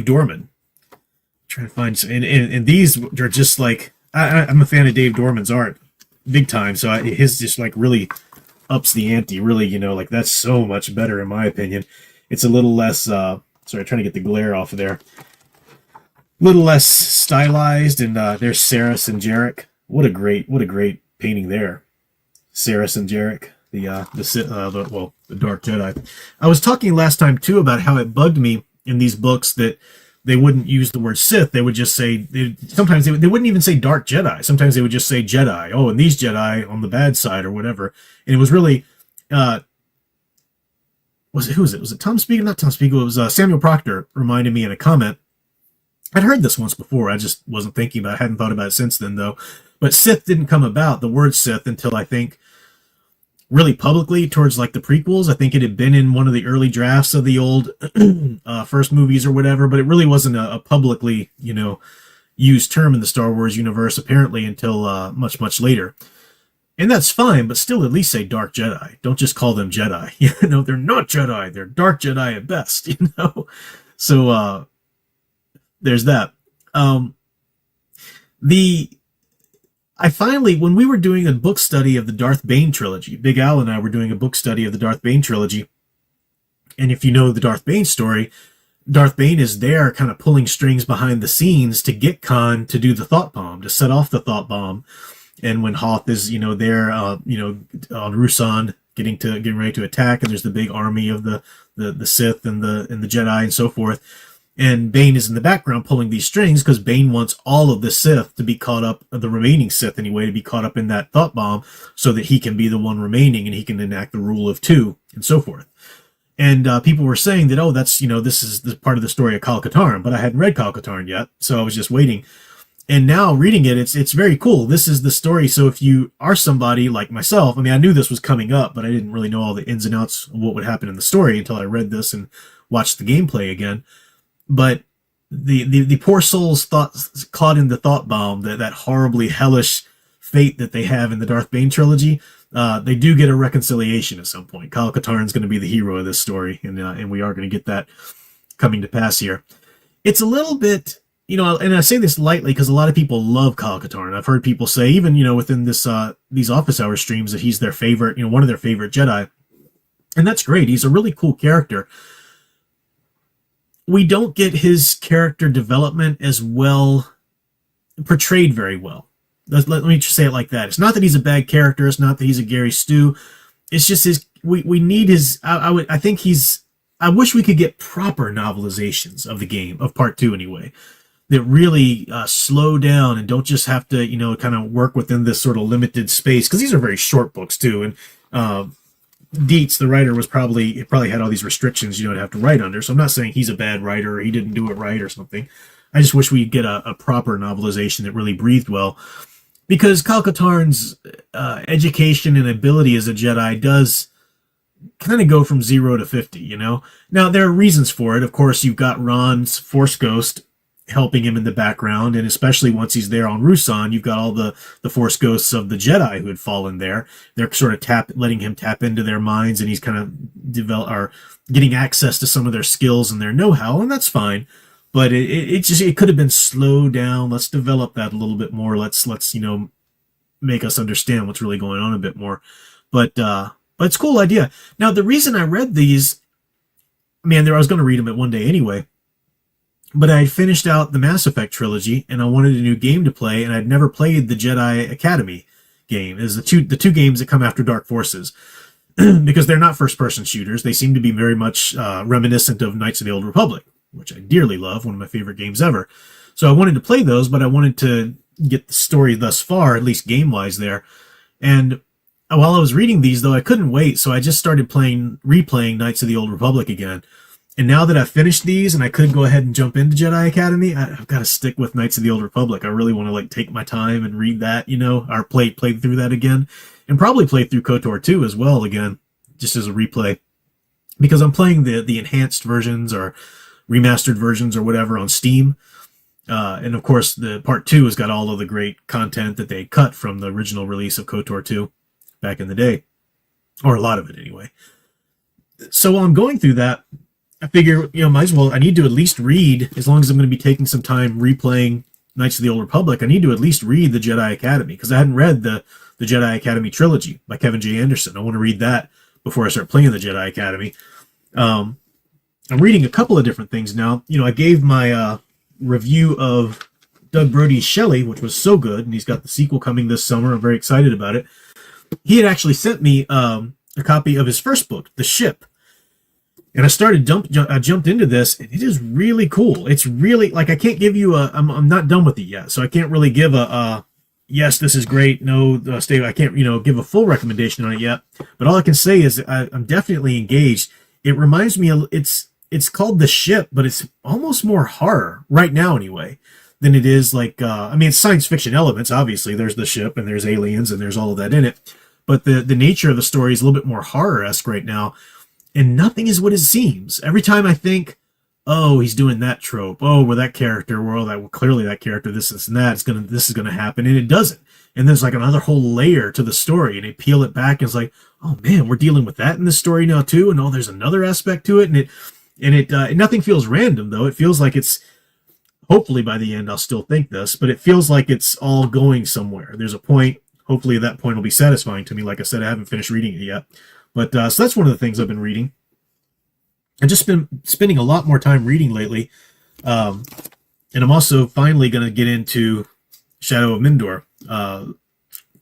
Dorman. I'm trying to find, and these are just like I'm a fan of Dave Dorman's art, big time. So his just like really ups the ante. Really, like that's so much better in my opinion. It's a little less. Sorry, trying to get the glare off of there. Little less stylized, and there's Saris and Jarek. What a great painting there. Saris and Jarek, the Dark Jedi. I was talking last time too about how it bugged me in these books that they wouldn't use the word Sith. They would just say, sometimes they wouldn't even say Dark Jedi. Sometimes they would just say Jedi. Oh, and these Jedi on the bad side or whatever. And it was really, who was it? Was it Tom Spiegel? Not Tom Spiegel. It was Samuel Proctor reminded me in a comment. I'd heard this once before. I just wasn't thinking about it. I hadn't thought about it since then, though. But Sith didn't come about, the word Sith, until I think really publicly towards like the prequels. I think it had been in one of the early drafts of the old first movies or whatever, but it really wasn't a publicly, used term in the Star Wars universe apparently until much, much later. And that's fine, but still at least say Dark Jedi. Don't just call them Jedi. They're not Jedi. They're Dark Jedi at best, So, there's that. I finally, when we were doing a book study of the Darth Bane trilogy, Big Al and I were doing a book study of the Darth Bane trilogy. And if you know the Darth Bane story, Darth Bane is there kind of pulling strings behind the scenes to get Khan to do the thought bomb, to set off the thought bomb. And when Hoth is, there, on Rusan, getting ready to attack, and there's the big army of the Sith and the Jedi and so forth. And Bane is in the background pulling these strings because Bane wants all of the Sith to be caught up, the remaining Sith anyway, to be caught up in that thought bomb so that he can be the one remaining and he can enact the rule of two and so forth. And people were saying that, that's, this is the part of the story of Kyle Katarn, but I hadn't read Kyle Katarn yet, so I was just waiting. And now reading it, it's very cool. This is the story. So if you are somebody like myself, I knew this was coming up, but I didn't really know all the ins and outs of what would happen in the story until I read this and watched the gameplay again. But the poor souls caught in the thought bomb, that horribly hellish fate that they have in the Darth Bane trilogy, they do get a reconciliation at some point. Kyle Katarn's going to be the hero of this story, and we are going to get that coming to pass here. It's a little bit, and I say this lightly because a lot of people love Kyle Katarn. I've heard people say, even within this these office hour streams, that he's their favorite, one of their favorite Jedi, and that's great. He's a really cool character. We don't get his character development as well portrayed very well. Let me just say it like that. It's not that he's a bad character. It's not that he's a Gary Stu. It's just we need his. I wish we could get proper novelizations of the game, of part 2 anyway, that really slow down and don't just have to kind of work within this sort of limited space, because these are very short books too, and Dietz, the writer, probably had all these restrictions, to have to write under. So I'm not saying he's a bad writer or he didn't do it right or something. I just wish we'd get a proper novelization that really breathed well, because Kyle Katarn's education and ability as a Jedi does kind of go from 0 to 50. Now there are reasons for it. Of course, you've got Ron's Force Ghost helping him in the background, and especially once he's there on Rusan, you've got all the Force Ghosts of the Jedi who had fallen there. They're sort of letting him tap into their minds, and he's kind of getting access to some of their skills and their know-how, and that's fine. But it could have been slowed down. Let's develop that a little bit more. Let's make us understand what's really going on a bit more. But it's a cool idea. Now, the reason I read these, I was going to read them at one day anyway, but I had finished out the Mass Effect trilogy, and I wanted a new game to play, and I'd never played the Jedi Academy game. It is the two games that come after Dark Forces, because they're not first-person shooters. They seem to be very much reminiscent of Knights of the Old Republic, which I dearly love, one of my favorite games ever. So I wanted to play those, but I wanted to get the story thus far, at least game-wise there. And while I was reading these, though, I couldn't wait, so I just started replaying Knights of the Old Republic again. And now that I've finished these and I could go ahead and jump into Jedi Academy, I've got to stick with Knights of the Old Republic. I really want to take my time and read that, or play through that again, and probably play through KOTOR 2 as well again, just as a replay, because I'm playing the enhanced versions or remastered versions or whatever on Steam. And of course, the part 2 has got all of the great content that they cut from the original release of KOTOR 2 back in the day, or a lot of it anyway. So while I'm going through that, I figure, might as well, I need to at least read, as long as I'm going to be taking some time replaying Knights of the Old Republic, I need to at least read the Jedi Academy, because I hadn't read the Jedi Academy trilogy by Kevin J. Anderson. I want to read that before I start playing the Jedi Academy. I'm reading a couple of different things now. I gave my review of Doug Brody's Shelley, which was so good, and he's got the sequel coming this summer. I'm very excited about it. He had actually sent me a copy of his first book, The Ship. And I jumped into this, and it is really cool. It's really, I can't give you I'm not done with it yet, so I can't really give yes, this is great, no, stay, I can't, give a full recommendation on it yet. But all I can say is I'm definitely engaged. It reminds me, it's called The Ship, but it's almost more horror, right now anyway, than it is it's science fiction elements, obviously. There's the ship, and there's aliens, and there's all of that in it. But the nature of the story is a little bit more horror-esque right now. And nothing is what it seems. Every time I think, oh, he's doing that trope. Oh, well, that character, clearly that character, this and that, this is gonna happen, and it doesn't. And there's another whole layer to the story, and they peel it back, and it's oh man, we're dealing with that in this story now too. And there's another aspect to it, and nothing feels random though. It feels like it's, hopefully by the end I'll still think this, but it feels like it's all going somewhere. There's a point. Hopefully that point will be satisfying to me. Like I said, I haven't finished reading it yet. But so that's one of the things I've been reading. I've just been spending a lot more time reading lately. And I'm also finally going to get into Shadow of Mindor,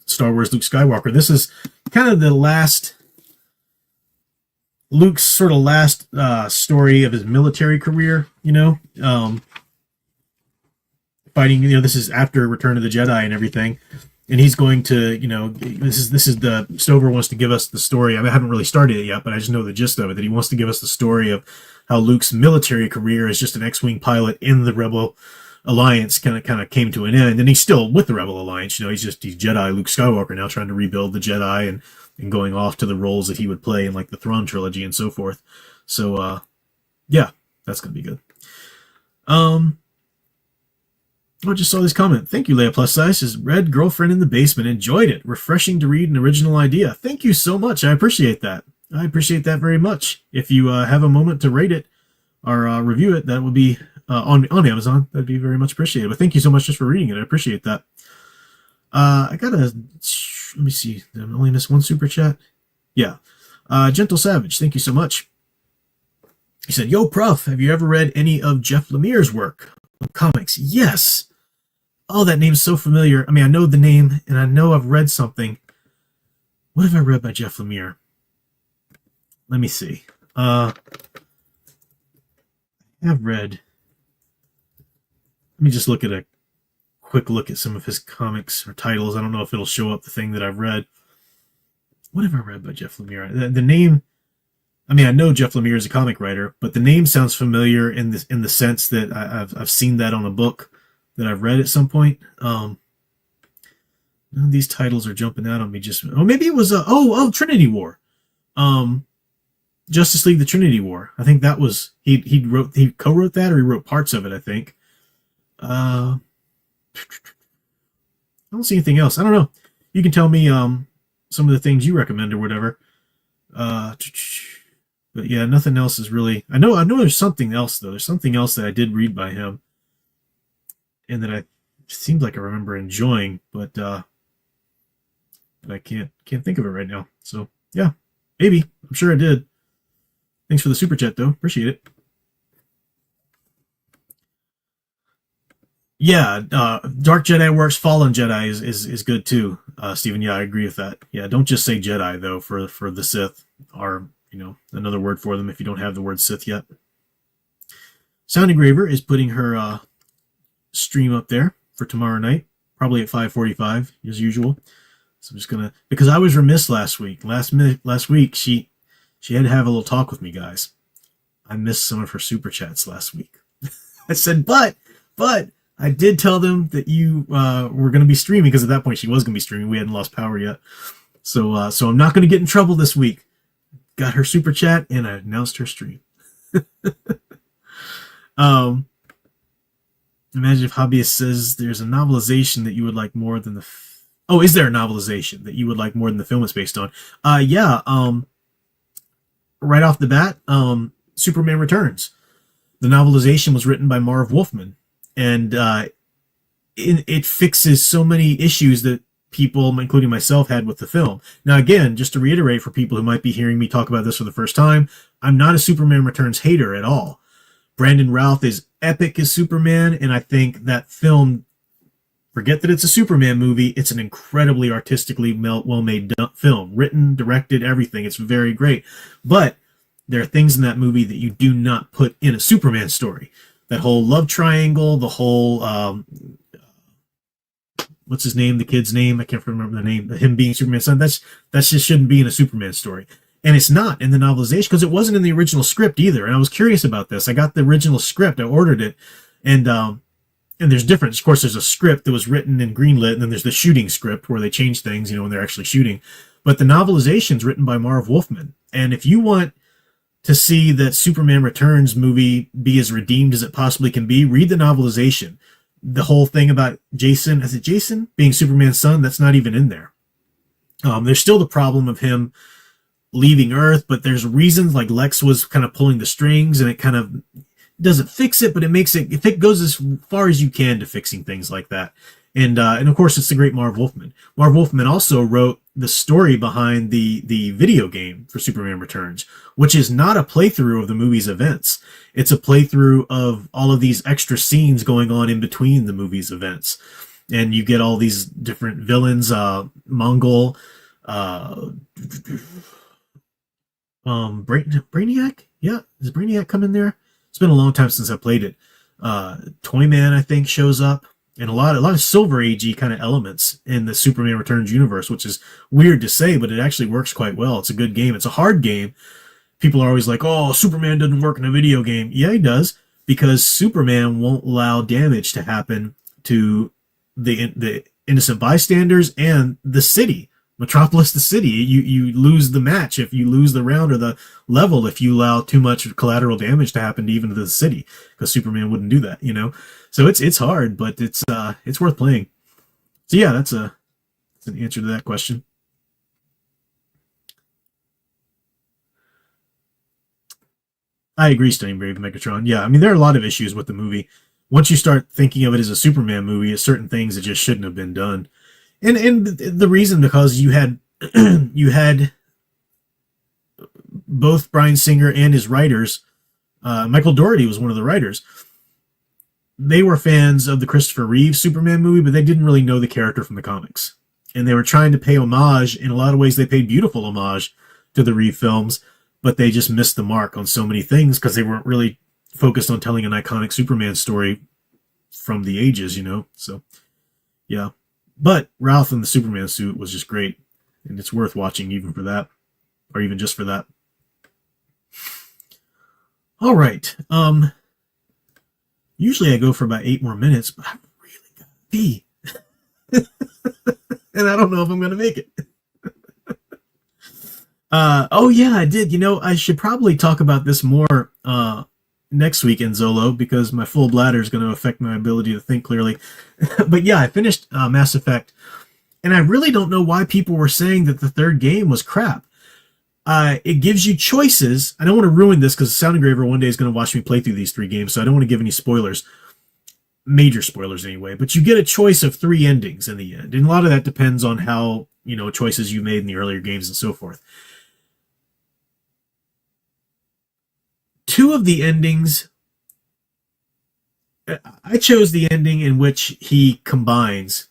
Star Wars Luke Skywalker. This is kind of Luke's sort of last story of his military career, fighting, this is after Return of the Jedi and everything. And he's going to, this is the Stover wants to give us the story. I haven't really started it yet, but I just know the gist of it, that he wants to give us the story of how Luke's military career as just an X-Wing pilot in the Rebel Alliance kind of came to an end. And he's still with the Rebel Alliance. He's Jedi Luke Skywalker now, trying to rebuild the Jedi and going off to the roles that he would play in the Thrawn trilogy and so forth. So, yeah, that's going to be good. I just saw this comment. Thank you, Leia Plus Size. Says, read Girlfriend in the Basement. Enjoyed it. Refreshing to read an original idea. Thank you so much. I appreciate that. I appreciate that very much. If you have a moment to rate it or review it, that would be on Amazon. That'd be very much appreciated. But thank you so much just for reading it. I appreciate that. Let me see. Did I only miss one super chat? Yeah. Gentle Savage. Thank you so much. He said, Yo, Prof, have you ever read any of Jeff Lemire's work? Comics? Yes. Oh, that name's so familiar. I know the name, and I know I've read something. What have I read by Jeff Lemire? Let me see. I have read... Let me just look at a quick look at some of his comics or titles. I don't know if it'll show up the thing that I've read. What have I read by Jeff Lemire? The name. I mean, I know Jeff Lemire is a comic writer, but the name sounds familiar in the sense that I've seen that on a book that I've read at some point. None of these titles are jumping out on me. Maybe it was Trinity War, Justice League: The Trinity War. I think that was he co-wrote that, or he wrote parts of it. I think. I don't see anything else. I don't know. You can tell me some of the things you recommend or whatever. But yeah, nothing else is really. I know there's something else though. There's something else that I did read by him, and that I seemed like I remember enjoying, but I can't think of it right now. So yeah, maybe. I'm sure I did. Thanks for the super chat though. Appreciate it. Yeah, Dark Jedi works. Fallen Jedi is good too, Stephen. Yeah, I agree with that. Yeah, don't just say Jedi though for the Sith, or another word for them if you don't have the word Sith yet. Sound Engraver is putting her stream up there for tomorrow night, probably at 5:45 as usual. So I'm just gonna, because I was remiss last week. Last week she had to have a little talk with me, guys. I missed some of her super chats last week. I said, but I did tell them that you were going to be streaming, because at that point she was going to be streaming. We hadn't lost power yet. So I'm not going to get in trouble this week. Got her super chat and I announced her stream. Imagine if Hobbyist says there's a novelization that you would like more than the... is there a novelization that you would like more than the film it's based on? Yeah. Right off the bat, Superman Returns. The novelization was written by Marv Wolfman. And it fixes so many issues that people, including myself, had with the film. Now, again, just to reiterate for people who might be hearing me talk about this for the first time, I'm not a Superman Returns hater at all. Brandon Routh is epic as Superman, and I think that film, forget that it's a Superman movie, it's an incredibly artistically well-made film. Written, directed, everything. It's very great. But there are things in that movie that you do not put in a Superman story. That whole love triangle, the whole, what's his name? The kid's name? I can't remember the name. Him being Superman's son. That just shouldn't be in a Superman story. And it's not in the novelization, because it wasn't in the original script either. And I was curious about this. I got the original script. I ordered it. And there's difference. Of course, there's a script that was written and greenlit, and then there's the shooting script where they change things, when they're actually shooting. But the novelization's written by Marv Wolfman. And if you want to see that Superman Returns movie be as redeemed as it possibly can be, read the novelization. The whole thing about Jason, is it Jason being Superman's son? That's not even in there. There's still the problem of him leaving Earth, but there's reasons, like Lex was kind of pulling the strings, and it kind of doesn't fix it, but it makes it, if it goes as far as you can to fixing things like that. And of course, it's the great Marv Wolfman. Marv Wolfman also wrote the story behind the video game for Superman Returns, which is not a playthrough of the movie's events. It's a playthrough of all of these extra scenes going on in between the movie's events. And you get all these different villains, Mongol, Brainiac? Yeah, does Brainiac come in there? It's been a long time since I played it. Toyman, I think, shows up. And a lot of Silver Agey kind of elements in the Superman Returns universe, which is weird to say, but it actually works quite well. It's a good game. It's a hard game. People are always like, oh, Superman doesn't work in a video game. Yeah, he does, because Superman won't allow damage to happen to the innocent bystanders and the city. Metropolis, the city. You lose the match if you lose the round or the level if you allow too much collateral damage to happen to even to the city, because Superman wouldn't do that, So it's hard, but it's worth playing. So yeah, that's an answer to that question. I agree, Stone Brave Megatron. Yeah, I mean, there are a lot of issues with the movie. Once you start thinking of it as a Superman movie, it's certain things that just shouldn't have been done. And the reason, because you had both Bryan Singer and his writers, Michael Dougherty was one of the writers. They were fans of the Christopher Reeve Superman movie, but they didn't really know the character from the comics. And they were trying to pay homage. In a lot of ways, they paid beautiful homage to the Reeve films, but they just missed the mark on so many things because they weren't really focused on telling an iconic Superman story from the ages, So, yeah. But Ralph in the Superman suit was just great. and it's worth watching even for that, or even just for that. All right. Usually I go for about 8 more minutes, but I really got to pee. And I don't know if I'm going to make it. Oh yeah, I did. I should probably talk about this more next week in Zolo, because my full bladder is going to affect my ability to think clearly. But yeah, I finished Mass Effect, and I really don't know why people were saying that the third game was crap. It gives you choices. I don't want to ruin this because Sound Engraver one day is going to watch me play through these 3 games, so I don't want to give any spoilers. Major spoilers anyway. But you get a choice of 3 endings in the end, and a lot of that depends on how, choices you made in the earlier games and so forth. 2 of the endings, I chose the ending in which he combines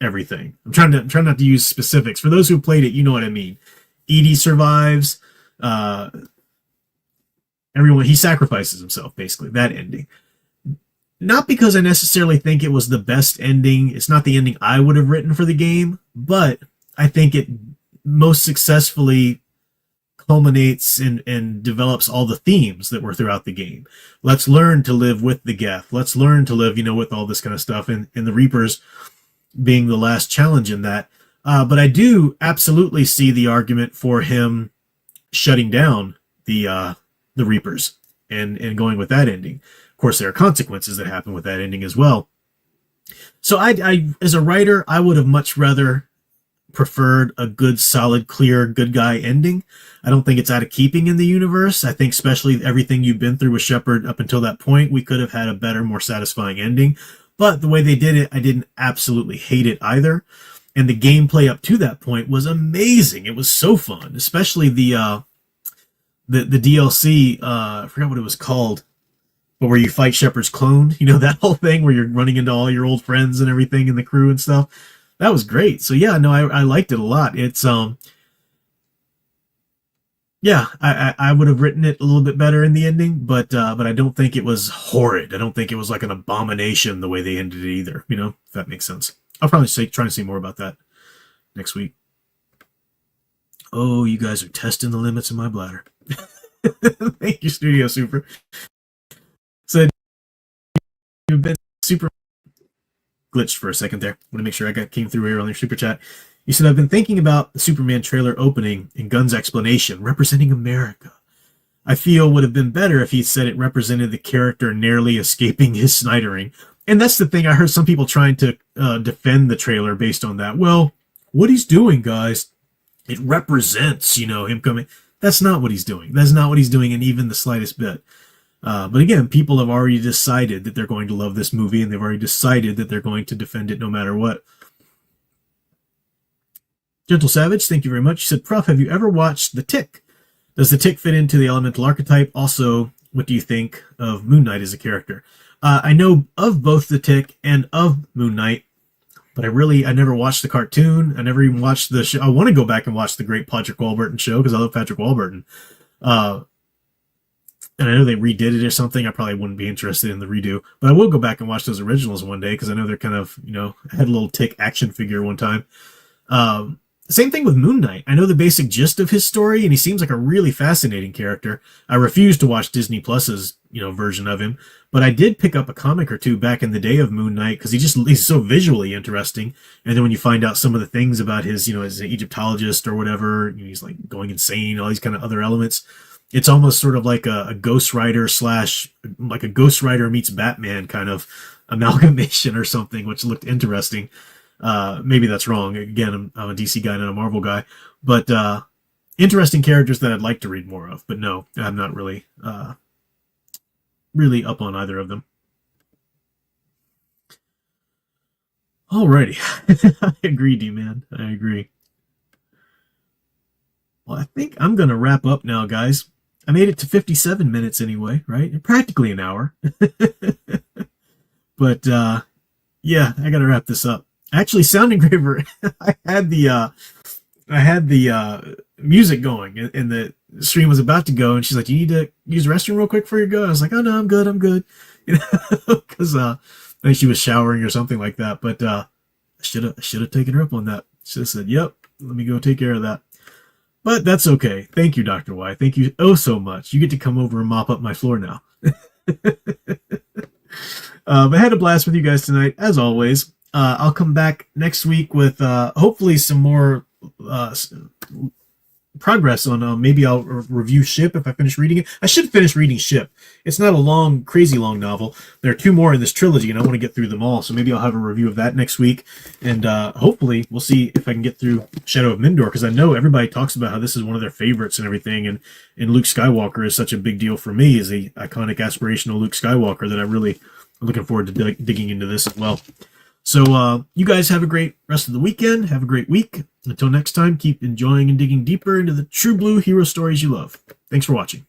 everything. I'm trying not to use specifics. For those who played it, you know what I mean. Edie survives. Everyone, he sacrifices himself, basically, that ending. Not because I necessarily think it was the best ending. It's not the ending I would have written for the game, but I think it most successfully culminates and develops all the themes that were throughout the game. Let's learn to live with the Geth. Let's learn to live, with all this kind of stuff. And the Reapers being the last challenge in that. But I do absolutely see the argument for him shutting down the Reapers and going with that ending. Of course, there are consequences that happen with that ending as well. So I as a writer, I would have much rather preferred a good, solid, clear, good guy ending. I don't think it's out of keeping in the universe. I think especially everything you've been through with Shepard up until that point, we could have had a better, more satisfying ending. But the way they did it, I didn't absolutely hate it either. And the gameplay up to that point was amazing. It was so fun, especially the DLC. I forgot what it was called, but where you fight Shepard's clone. That whole thing where you're running into all your old friends and everything and the crew and stuff. That was great. So yeah, no, I liked it a lot. It's yeah, I would have written it a little bit better in the ending, but I don't think it was horrid. I don't think it was like an abomination the way they ended it either. If that makes sense. I'll probably try to say more about that next week. Oh, you guys are testing the limits of my bladder. Thank you, Studio Super. So you've been super glitched for a second there. I want to make sure I came through here on your super chat. You said, I've been thinking about the Superman trailer opening and Gunn's explanation, representing America. I feel would have been better if he said it represented the character narrowly escaping his snidering. And that's the thing. I heard some people trying to defend the trailer based on that. Well, what he's doing, guys, it represents, him coming. That's not what he's doing. That's not what he's doing in even the slightest bit. But again, people have already decided that they're going to love this movie, and they've already decided that they're going to defend it no matter what. Gentle Savage, thank you very much. You said, Prof, have you ever watched The Tick? Does The Tick fit into the elemental archetype? Also, what do you think of Moon Knight as a character? I know of both The Tick and of Moon Knight, but I never watched the cartoon. I never even watched the show. I want to go back and watch the great Patrick Warburton show because I love Patrick Warburton. And I know they redid it or something. I probably wouldn't be interested in the redo, but I will go back and watch those originals one day because I know they're kind of, I had a little Tick action figure one time. Same thing with Moon Knight. I know the basic gist of his story, and he seems like a really fascinating character. I refuse to watch Disney Plus's, version of him, but I did pick up a comic or two back in the day of Moon Knight because he's so visually interesting. And then when you find out some of the things about his, as an Egyptologist or whatever, he's like going insane, all these kind of other elements. It's almost sort of like a Ghost Rider / like a Ghost Rider meets Batman kind of amalgamation or something, which looked interesting. Maybe that's wrong. Again, I'm a DC guy, not a Marvel guy, but interesting characters that I'd like to read more of. But no, I'm not really up on either of them. Alrighty, I agree, D-Man. I agree. Well, I think I'm gonna wrap up now, guys. I made it to 57 minutes anyway, right? Practically an hour. But yeah, I gotta wrap this up. Actually, Sound Engraver, I had the music going, and the stream was about to go, and she's like, "You need to use the restroom real quick before you go." I was like, "Oh no, I'm good," because I think she was showering or something like that. But I should have taken her up on that. Should have said, yep, let me go take care of that. But that's okay. Thank you, Dr. Y. Thank you oh so much. You get to come over and mop up my floor now. I had a blast with you guys tonight, as always. I'll come back next week with hopefully some more progress on maybe I'll review Ship if I finish reading it. I should finish reading Ship. It's not a long, crazy long novel. There are 2 more in this trilogy, and I want to get through them all. So maybe I'll have a review of that next week. And hopefully we'll see if I can get through Shadow of Mindor, because I know everybody talks about how this is one of their favorites and everything. And Luke Skywalker is such a big deal for me as the iconic, aspirational Luke Skywalker that I really am looking forward to digging into this as well. So you guys have a great rest of the weekend. Have a great week. Until next time, keep enjoying and digging deeper into the true blue hero stories you love. Thanks for watching.